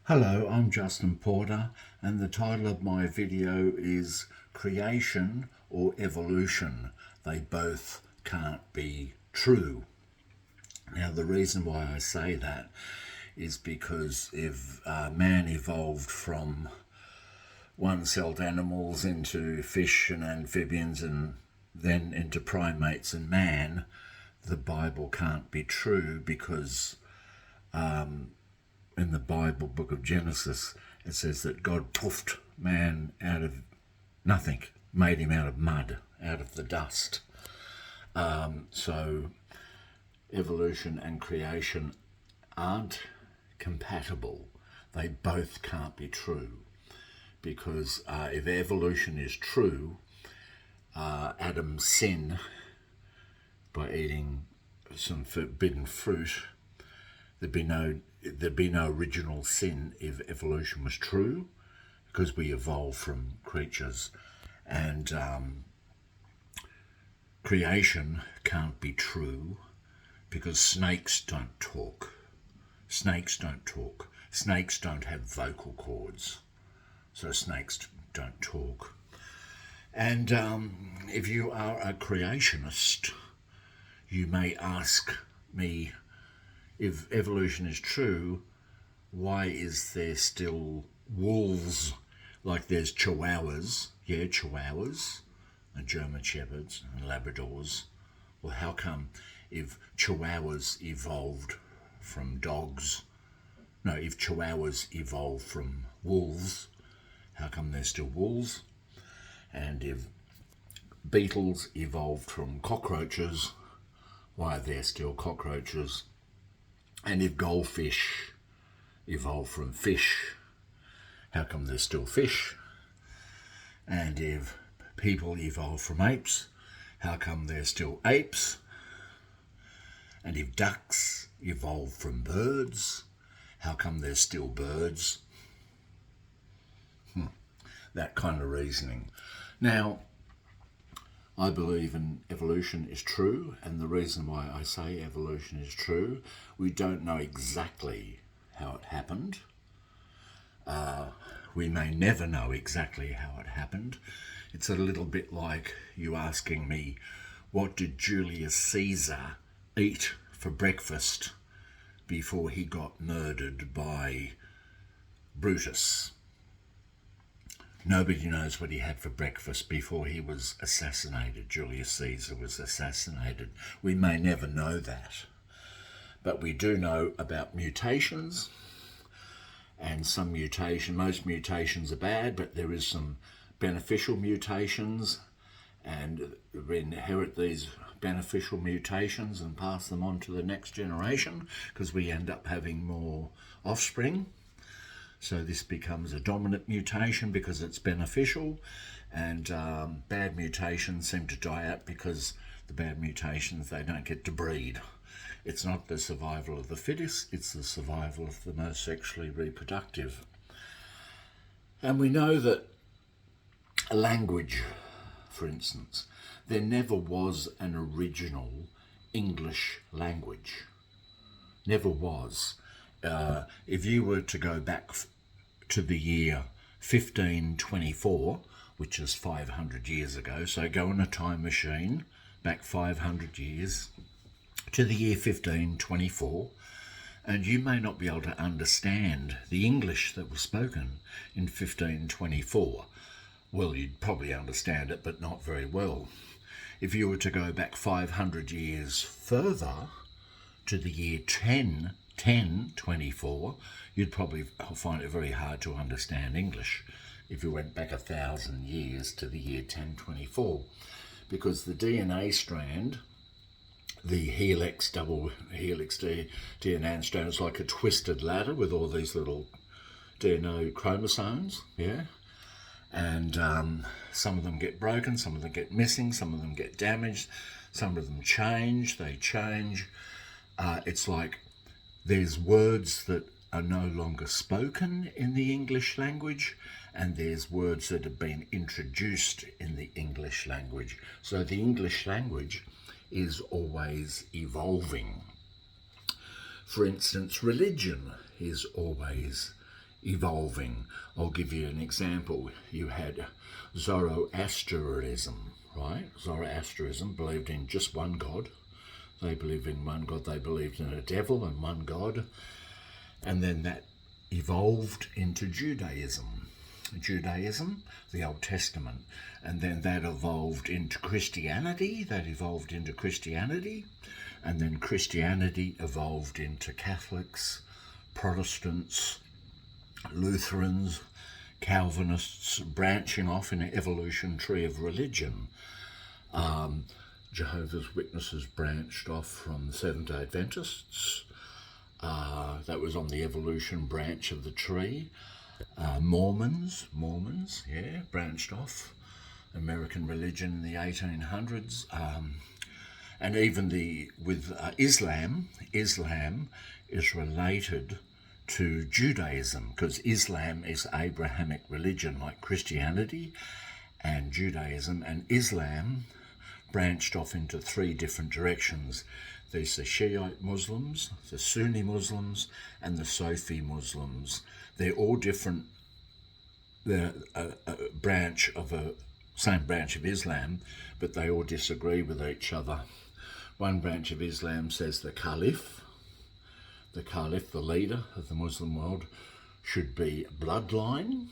Hello, I'm Justin Porter, and the title of my video is Creation or Evolution. They both can't be true. Now, the reason why I say that is because if man evolved from one-celled animals into fish and amphibians and then into primates and man, the Bible can't be true because in the Bible book of Genesis, it says that God puffed man out of nothing, made him out of mud, out of the dust. So evolution and creation aren't compatible. They both can't be true because if evolution is true, Adam's sin by eating some forbidden fruit, there'd be no original sin if evolution was true, because we evolved from creatures, and creation can't be true because snakes don't talk. Snakes don't talk. Snakes don't have vocal cords, so snakes don't talk. And if you are a creationist, you may ask me, if evolution is true, why is there still wolves like there's chihuahuas? Yeah, chihuahuas and German shepherds and Labradors. Well, how come if chihuahuas evolved from dogs, no, if chihuahuas evolved from wolves, how come there's still wolves? And if beetles evolved from cockroaches, why are there still cockroaches? And if goldfish evolved from fish, how come there's still fish? And if people evolved from apes, how come there's still apes? And if ducks evolved from birds, how come there's still birds? That kind of reasoning. Now, I believe in evolution is true, and the reason why I say evolution is true, we don't know exactly how it happened. We may never know exactly how it happened. It's a little bit like you asking me, what did Julius Caesar eat for breakfast before he got murdered by Brutus? Nobody knows what he had for breakfast before he was assassinated. Julius Caesar was assassinated. We may never know that. But we do know about mutations, and most mutations are bad, but there is some beneficial mutations, and we inherit these beneficial mutations and pass them on to the next generation because we end up having more offspring. So this becomes a dominant mutation because it's beneficial, and bad mutations seem to die out because the bad mutations, they don't get to breed. It's not the survival of the fittest, it's the survival of the most sexually reproductive. And we know that a language, for instance, there never was an original English language. Never was. If you were to go back to the year 1524, which is 500 years ago, so go in a time machine back 500 years to the year 1524, and you may not be able to understand the English that was spoken in 1524. Well, you'd probably understand it, but not very well. If you were to go back 500 years further to the year 1024, you'd probably find it very hard to understand English if you went back 1,000 years to the year 1024, because the DNA strand, the double helix DNA strand, is like a twisted ladder with all these little DNA chromosomes, yeah? And some of them get broken, some of them get missing, some of them get damaged, some of them change. It's like there's words that are no longer spoken in the English language, and there's words that have been introduced in the English language. So the English language is always evolving. For instance, religion is always evolving. I'll give you an example. You had Zoroastrianism, right? Zoroastrianism believed in just one God. They believed in one God. They believed in a devil and one God. And then that evolved into Judaism. Judaism, the Old Testament. And then that evolved into Christianity. And then Christianity evolved into Catholics, Protestants, Lutherans, Calvinists, branching off in an evolution tree of religion. Jehovah's Witnesses branched off from the Seventh-day Adventists. That was on the evolution branch of the tree. Mormons, branched off. American religion in the 1800s. And even with Islam is related to Judaism, because Islam is Abrahamic religion like Christianity and Judaism, and Islam branched off into three different directions. There's the Shiite Muslims, the Sunni Muslims, and the Sufi Muslims. They're all different. They're a branch of a same branch of Islam, but they all disagree with each other. One branch of Islam says the Caliph, the leader of the Muslim world, should be bloodline,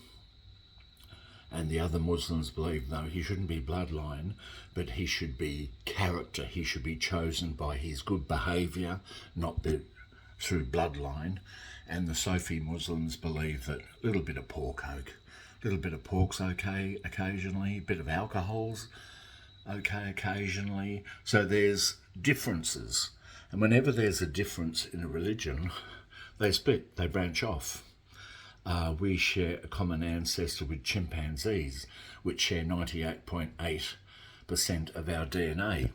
and the other Muslims believe, no, he shouldn't be bloodline, but he should be character. He should be chosen by his good behaviour, not through bloodline. And the Sufi Muslims believe that a little bit of pork's okay occasionally, a bit of alcohol's okay occasionally. So there's differences. And whenever there's a difference in a religion, they split, they branch off. We share a common ancestor with chimpanzees, which share 98.8% of our DNA.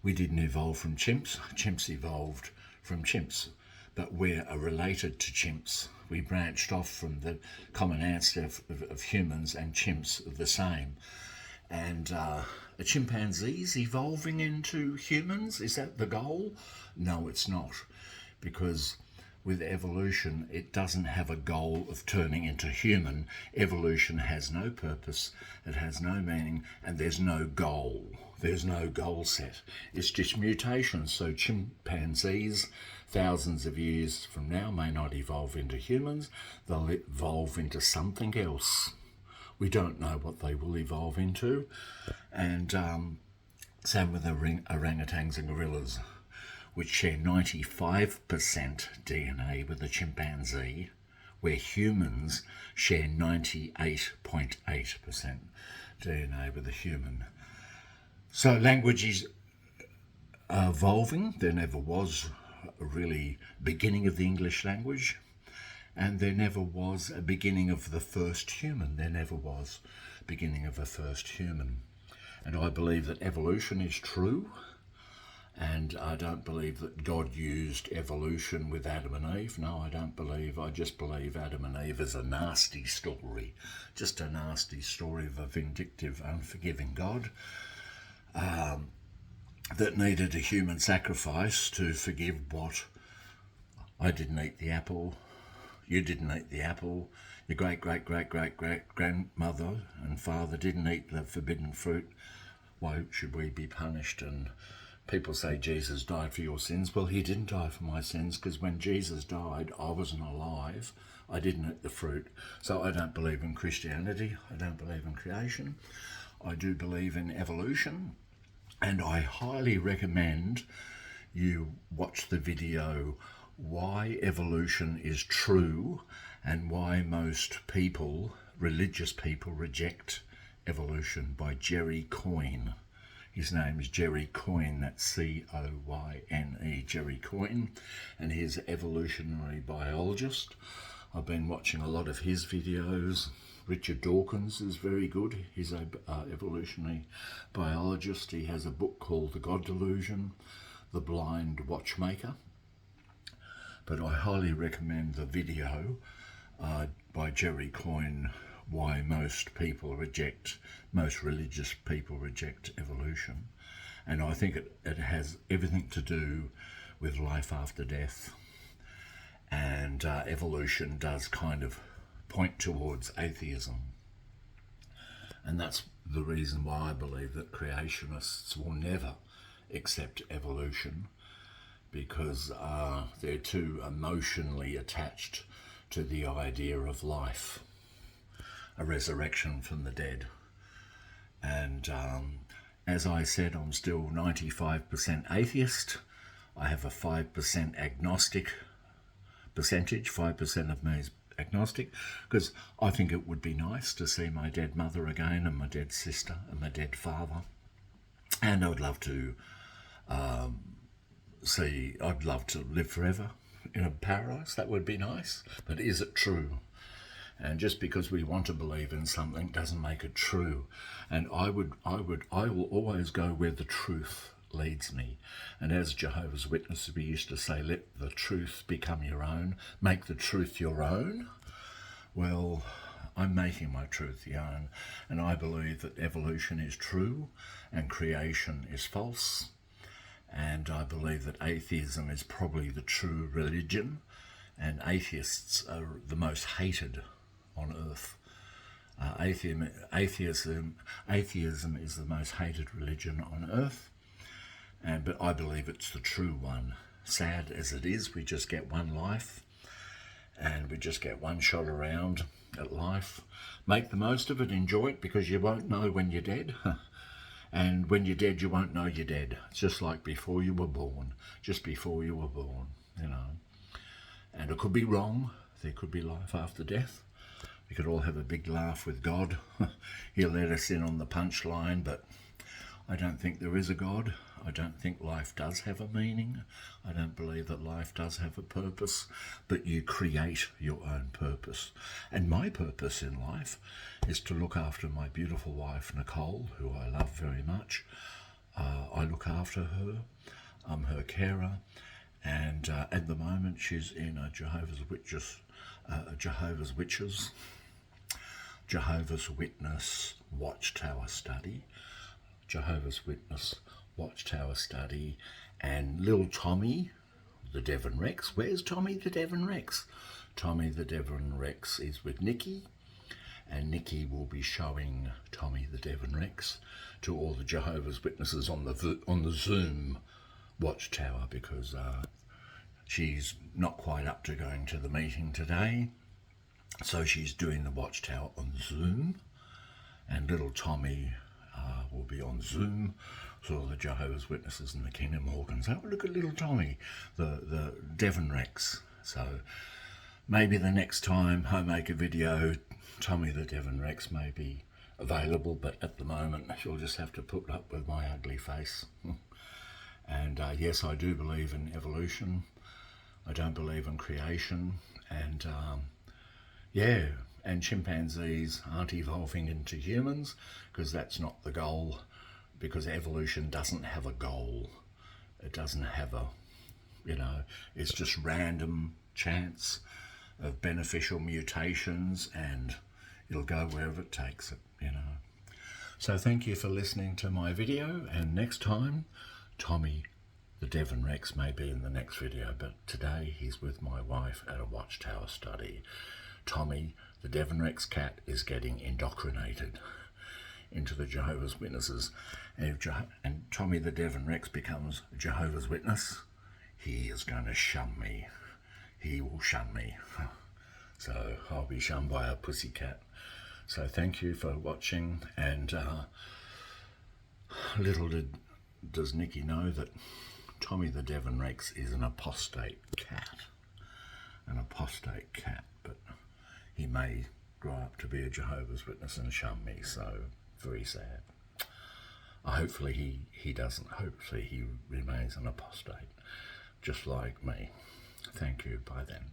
We didn't evolve from chimps. Chimps evolved from chimps, but we're related to chimps. We branched off from the common ancestor of humans, and chimps are the same. And chimpanzees evolving into humans, is that the goal? No, it's not, because with evolution, it doesn't have a goal of turning into human. Evolution has no purpose, it has no meaning, and there's no goal. There's no goal set. It's just mutation. So chimpanzees, thousands of years from now, may not evolve into humans. They'll evolve into something else. We don't know what they will evolve into. And same with orangutans and gorillas, which share 95% DNA with the chimpanzee, where humans share 98.8% DNA with the human. So language is evolving. There never was a really beginning of the English language, and there never was a beginning of the first human. There never was a beginning of a first human. And I believe that evolution is true. And I don't believe that God used evolution with Adam and Eve. No, I don't believe. I just believe Adam and Eve is a nasty story. Just a nasty story of a vindictive, unforgiving God that needed a human sacrifice to forgive what? I didn't eat the apple. You didn't eat the apple. Your great-great-great-great-great-grandmother and father didn't eat the forbidden fruit. Why should we be punished? And people say Jesus died for your sins. Well, he didn't die for my sins, because when Jesus died, I wasn't alive. I didn't eat the fruit. So I don't believe in Christianity. I don't believe in creation. I do believe in evolution. And I highly recommend you watch the video Why Evolution is True and Why Most People, Religious People, Reject Evolution by Jerry Coyne. His name is Jerry Coyne, that's C-O-Y-N-E, Jerry Coyne, and he's an evolutionary biologist. I've been watching a lot of his videos. Richard Dawkins is very good. He's an evolutionary biologist. He has a book called The God Delusion, The Blind Watchmaker. But I highly recommend the video by Jerry Coyne, Why Most Religious People Reject Evolution. And I think it has everything to do with life after death. and evolution does kind of point towards atheism. And that's the reason why I believe that creationists will never accept evolution, because they're too emotionally attached to the idea of life, a resurrection from the dead. And as I said, I'm still 95% atheist. I have a 5% agnostic percentage. 5% of me is agnostic, because I think it would be nice to see my dead mother again, and my dead sister, and my dead father. And I'd love to I'd love to live forever in a paradise. That would be nice. But is it true? And just because we want to believe in something doesn't make it true. And I will always go where the truth leads me. And as Jehovah's Witnesses, we used to say, let the truth become your own. Make the truth your own. Well, I'm making my truth the own. And I believe that evolution is true and creation is false. And I believe that atheism is probably the true religion. And atheists are the most hated on earth. Atheism is the most hated religion on earth, but I believe it's the true one. Sad as it is, we just get one life, and we just get one shot around at life. Make the most of it, enjoy it, because you won't know when you're dead. And when you're dead, you won't know you're dead. It's just like before you were born, just before you were born, you know. And it could be wrong. There could be life after death. We could all have a big laugh with God. He'll let us in on the punchline, but I don't think there is a God. I don't think life does have a meaning. I don't believe that life does have a purpose, but you create your own purpose. And my purpose in life is to look after my beautiful wife, Nicole, who I love very much. I look after her. I'm her carer. And at the moment, she's in a Jehovah's Witness Watchtower study. Jehovah's Witness Watchtower study. And little Tommy, the Devon Rex. Where's Tommy the Devon Rex? Tommy the Devon Rex is with Nikki. And Nikki will be showing Tommy the Devon Rex to all the Jehovah's Witnesses on the Zoom Watchtower, because she's not quite up to going to the meeting today. So she's doing the Watchtower on Zoom, and little Tommy will be on Zoom. So all the Jehovah's Witnesses and the Kingdom Hawkins, oh, look at little Tommy, the Devon Rex. So maybe the next time I make a video, Tommy the Devon Rex may be available, but at the moment she'll just have to put up with my ugly face. And yes, I do believe in evolution. I don't believe in creation. And yeah, and chimpanzees aren't evolving into humans, because that's not the goal, because evolution doesn't have a goal. It doesn't have a, you know, it's just random chance of beneficial mutations, and it'll go wherever it takes it, you know. So thank you for listening to my video, and next time, Tommy the Devon Rex may be in the next video, but today he's with my wife at a Watchtower study. Tommy the Devon Rex cat is getting indoctrinated into the Jehovah's Witnesses, and Tommy the Devon Rex becomes a Jehovah's Witness, he is going to shun me. He will shun me. So I'll be shunned by a pussycat. So thank you for watching, and little does Nikki know that Tommy the Devon Rex is an apostate cat. An apostate cat, but he may grow up to be a Jehovah's Witness and shun me, so very sad. Hopefully he doesn't. Hopefully he remains an apostate, just like me. Thank you. Bye then.